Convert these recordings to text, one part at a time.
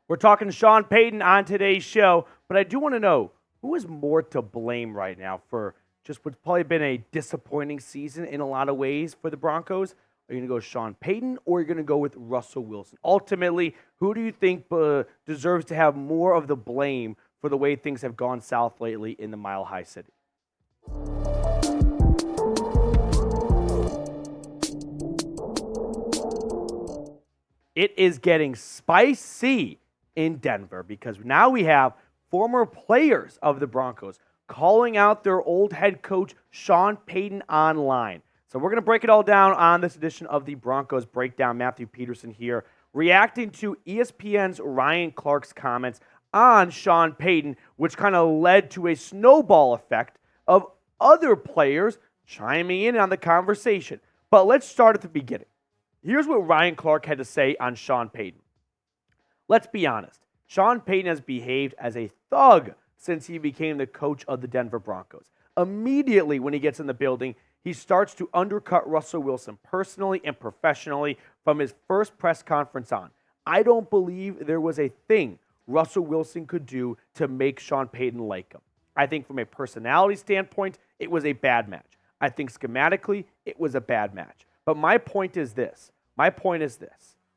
We're talking Shawn Payton on today's show, but I do want to know who is more to blame right now for just what's probably been a disappointing season in a lot of ways for the Broncos. Are you going to go Shawn Payton or are you going to go with Russell Wilson? Ultimately, who do you think deserves to have more of the blame for the way things have gone south lately in the Mile High City? It is getting spicy in Denver because now we have former players of the Broncos calling out their old head coach, Shawn Payton, online. So we're going to break it all down on this edition of the Broncos Breakdown. Matthew Peterson here, reacting to ESPN's Ryan Clark's comments on Shawn Payton, which kind of led to a snowball effect of other players chiming in on the conversation. But let's start at the beginning. Here's what Ryan Clark had to say on Shawn Payton. Let's be honest. Shawn Payton has behaved as a thug since he became the coach of the Denver Broncos. Immediately when he gets in the building, he starts to undercut Russell Wilson personally and professionally from his first press conference on. I don't believe there was a thing Russell Wilson could do to make Shawn Payton like him. I think from a personality standpoint, it was a bad match. I think schematically, it was a bad match. But my point is this.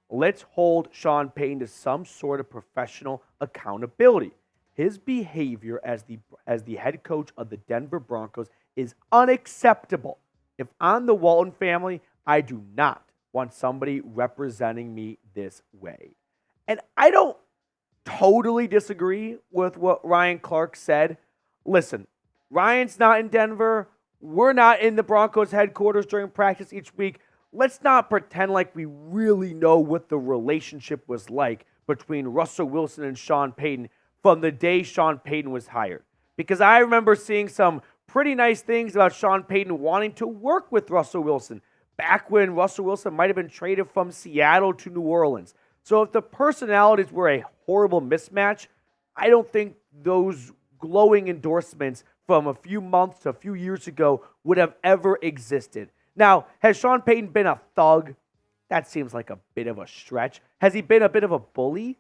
Let's hold Shawn Payton to some sort of professional accountability. His behavior as the head coach of the Denver Broncos is unacceptable. If I'm the Walton family, I do not want somebody representing me this way. And I don't totally disagree with what Ryan Clark said. Listen, Ryan's not in Denver. We're not in the Broncos headquarters during practice each week. Let's not pretend like we really know what the relationship was like between Russell Wilson and Shawn Payton from the day Shawn Payton was hired. Because I remember seeing some pretty nice things about Shawn Payton wanting to work with Russell Wilson back when Russell Wilson might have been traded from Seattle to New Orleans. So if the personalities were a horrible mismatch, I don't think those glowing endorsements from a few months to a few years ago would have ever existed. Now, has Shawn Payton been a thug? That seems like a bit of a stretch. Has he been a bit of a bully?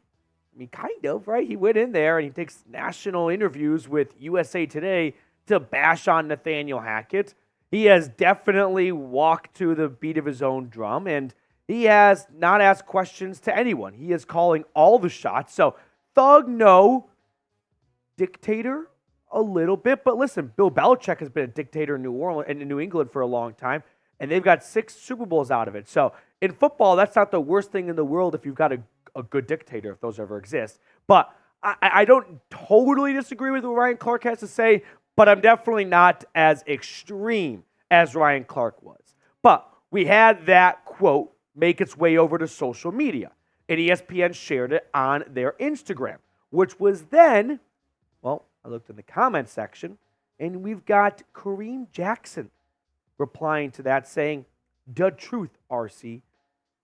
I mean, kind of, right? He went in there and he takes national interviews with USA Today to bash on Nathaniel Hackett. He has definitely walked to the beat of his own drum, and he has not asked questions to anyone. He is calling all the shots. So, thug, no. Dictator, a little bit. But listen, Bill Belichick has been a dictator in New England for a long time, and they've got 6 Super Bowls out of it. So in football, that's not the worst thing in the world if you've got a good dictator, if those ever exist. But I don't totally disagree with what Ryan Clark has to say, but I'm definitely not as extreme as Ryan Clark was. But we had that quote make its way over to social media, and ESPN shared it on their Instagram, which was then, well, I looked in the comment section, and we've got Kareem Jackson replying to that saying, "The truth, RC.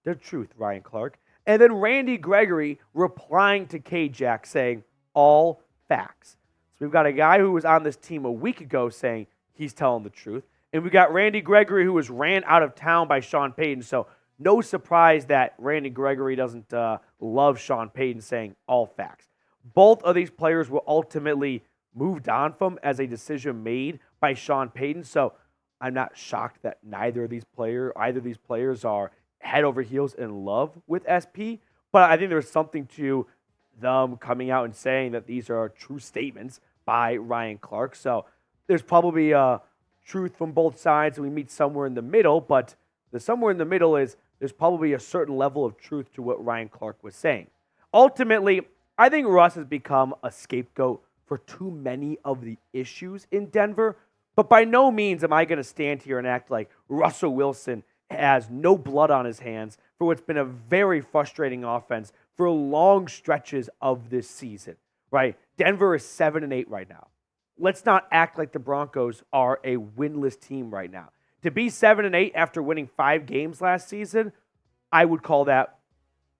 The truth, Ryan Clark." And then Randy Gregory replying to K-Jack saying, "All facts." So we've got a guy who was on this team a week ago saying he's telling the truth. And we got Randy Gregory who was ran out of town by Shawn Payton. So no surprise that Randy Gregory doesn't love Shawn Payton saying all facts. Both of these players were ultimately moved on from as a decision made by Shawn Payton. So I'm not shocked that either of these players are head over heels in love with SP. But I think there's something to them coming out and saying that these are true statements by Ryan Clark. So there's probably truth from both sides, and we meet somewhere in the middle. But the somewhere in the middle is there's probably a certain level of truth to what Ryan Clark was saying. Ultimately, I think Russ has become a scapegoat for too many of the issues in Denver. But by no means am I going to stand here and act like Russell Wilson has no blood on his hands for what's been a very frustrating offense for long stretches of this season, right? Denver is 7-8 right now. Let's not act like the Broncos are a winless team right now. To be 7-8 after winning 5 games last season, I would call that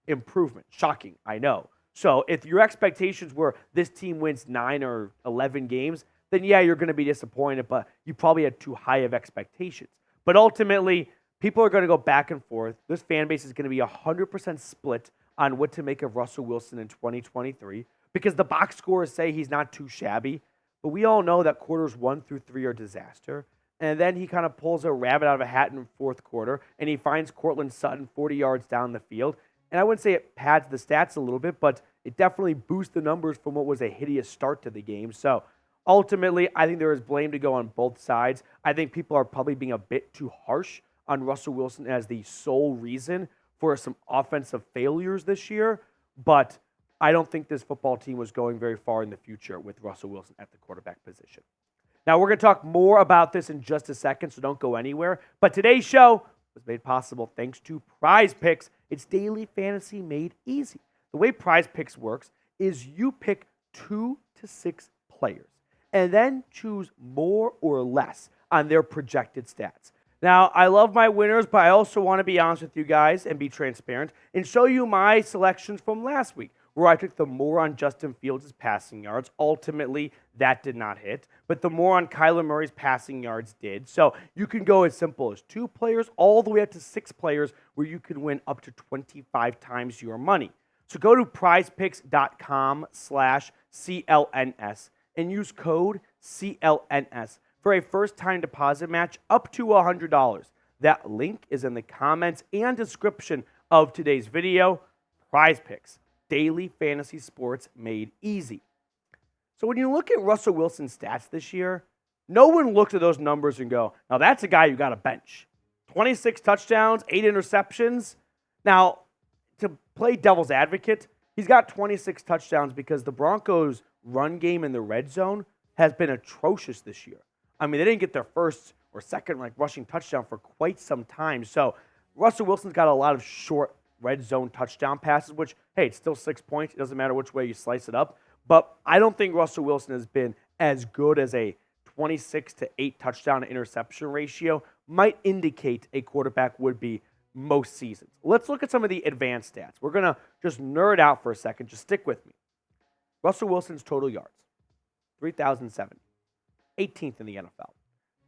improvement. Shocking, I know. So if your expectations were this team wins 9 or 11 games, then yeah, you're going to be disappointed, but you probably had too high of expectations. But ultimately, people are going to go back and forth. This fan base is going to be 100% split on what to make of Russell Wilson in 2023 because the box scores say he's not too shabby, but we all know that quarters 1 through 3 are disaster. And then he kind of pulls a rabbit out of a hat in the fourth quarter, and he finds Cortland Sutton 40 yards down the field. And I wouldn't say it pads the stats a little bit, but it definitely boosts the numbers from what was a hideous start to the game. So ultimately, I think there is blame to go on both sides. I think people are probably being a bit too harsh on Russell Wilson as the sole reason for some offensive failures this year. But I don't think this football team was going very far in the future with Russell Wilson at the quarterback position. Now, we're going to talk more about this in just a second, so don't go anywhere. But today's show was made possible thanks to Prize Picks. It's daily fantasy made easy. The way Prize Picks works is you pick 2 to 6 players and then choose more or less on their projected stats. Now, I love my winners, but I also want to be honest with you guys and be transparent and show you my selections from last week, where I took the more on Justin Fields' passing yards. Ultimately, that did not hit, but the more on Kyler Murray's passing yards did. So you can go as simple as 2 players all the way up to 6 players where you can win up to 25 times your money. So go to prizepicks.com/CLNS and use code CLNS for a first-time deposit match up to $100. That link is in the comments and description of today's video. Prize Picks. Daily fantasy sports made easy. So when you look at Russell Wilson's stats this year, no one looks at those numbers and go, now that's a guy you got to bench. 26 touchdowns, 8 interceptions. Now, to play devil's advocate, he's got 26 touchdowns because the Broncos' run game in the red zone has been atrocious this year. I mean, they didn't get their first or second rushing touchdown for quite some time. So Russell Wilson's got a lot of short red zone touchdown passes, which, hey, it's still 6 points. It doesn't matter which way you slice it up. But I don't think Russell Wilson has been as good as a 26 to 8 touchdown to interception ratio might indicate a quarterback would be most seasons. Let's look at some of the advanced stats. We're going to just nerd out for a second. Just stick with me. Russell Wilson's total yards, 3,070, 18th in the NFL.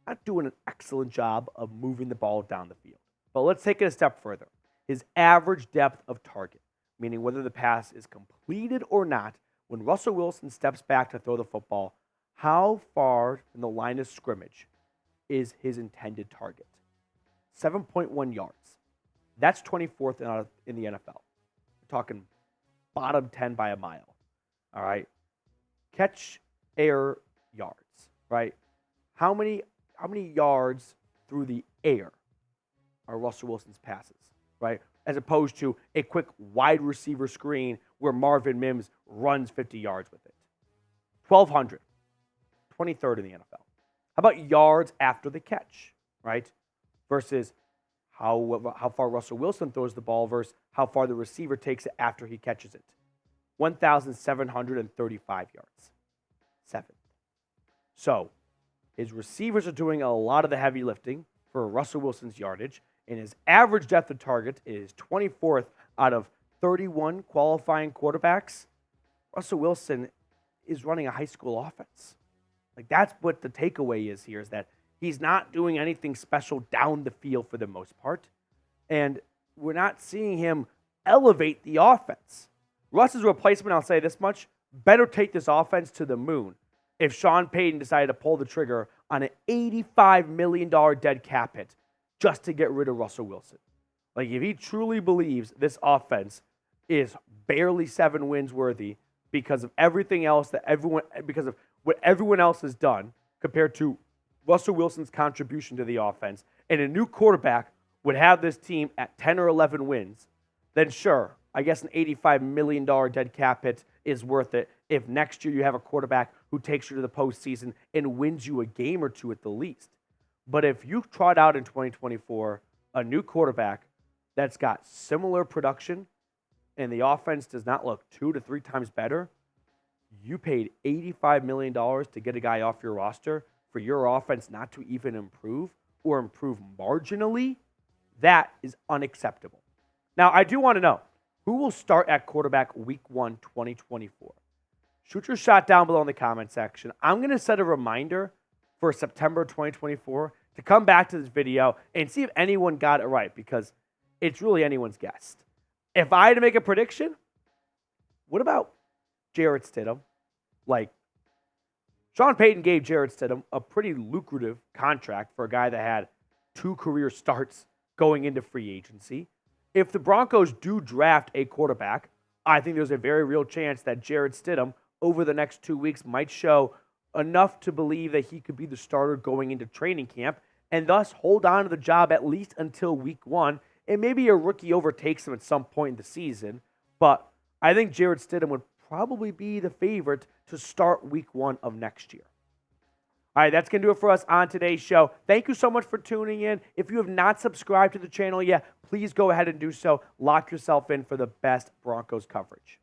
Not doing an excellent job of moving the ball down the field. But let's take it a step further. His average depth of target, meaning whether the pass is completed or not, when Russell Wilson steps back to throw the football, how far in the line of scrimmage is his intended target? 7.1 yards. That's 24th in the NFL. We're talking bottom 10 by a mile. All right. Catch air yards, right? How many yards through the air are Russell Wilson's passes, right? As opposed to a quick wide receiver screen where Marvin Mims runs 50 yards with it. 1,200, 23rd in the NFL. How about yards after the catch, right? Versus how far Russell Wilson throws the ball versus how far the receiver takes it after he catches it. 1,735 yards. 7th. So his receivers are doing a lot of the heavy lifting for Russell Wilson's yardage, and his average depth of target is 24th out of 31 qualifying quarterbacks. Russell Wilson is running a high school offense. Like, that's what the takeaway is here, is that he's not doing anything special down the field for the most part, and we're not seeing him elevate the offense. Russ's replacement, I'll say this much, better take this offense to the moon if Shawn Payton decided to pull the trigger on an $85 million dead cap hit just to get rid of Russell Wilson. Like, if he truly believes this offense is barely 7 wins worthy because of everything else because of what everyone else has done compared to Russell Wilson's contribution to the offense, and a new quarterback would have this team at 10 or 11 wins, then sure, I guess an $85 million dead cap hit is worth it if next year you have a quarterback who takes you to the postseason and wins you a game or two at the least. But if you trot out in 2024 a new quarterback that's got similar production and the offense does not look 2 to 3 times better, you paid $85 million to get a guy off your roster for your offense not to even improve or improve marginally, that is unacceptable. Now, I do want to know, who will start at quarterback week 1, 2024? Shoot your shot down below in the comment section. I'm going to set a reminder for September 2024 to come back to this video and see if anyone got it right, because it's really anyone's guess. If I had to make a prediction, what about Jarrett Stidham? Like, Shawn Payton gave Jarrett Stidham a pretty lucrative contract for a guy that had 2 career starts going into free agency. If the Broncos do draft a quarterback, I think there's a very real chance that Jarrett Stidham over the next 2 weeks might show enough to believe that he could be the starter going into training camp and thus hold on to the job at least until week 1. And maybe a rookie overtakes him at some point in the season. But I think Jarrett Stidham would probably be the favorite to start week 1 of next year. All right, that's going to do it for us on today's show. Thank you so much for tuning in. If you have not subscribed to the channel yet, please go ahead and do so. Lock yourself in for the best Broncos coverage.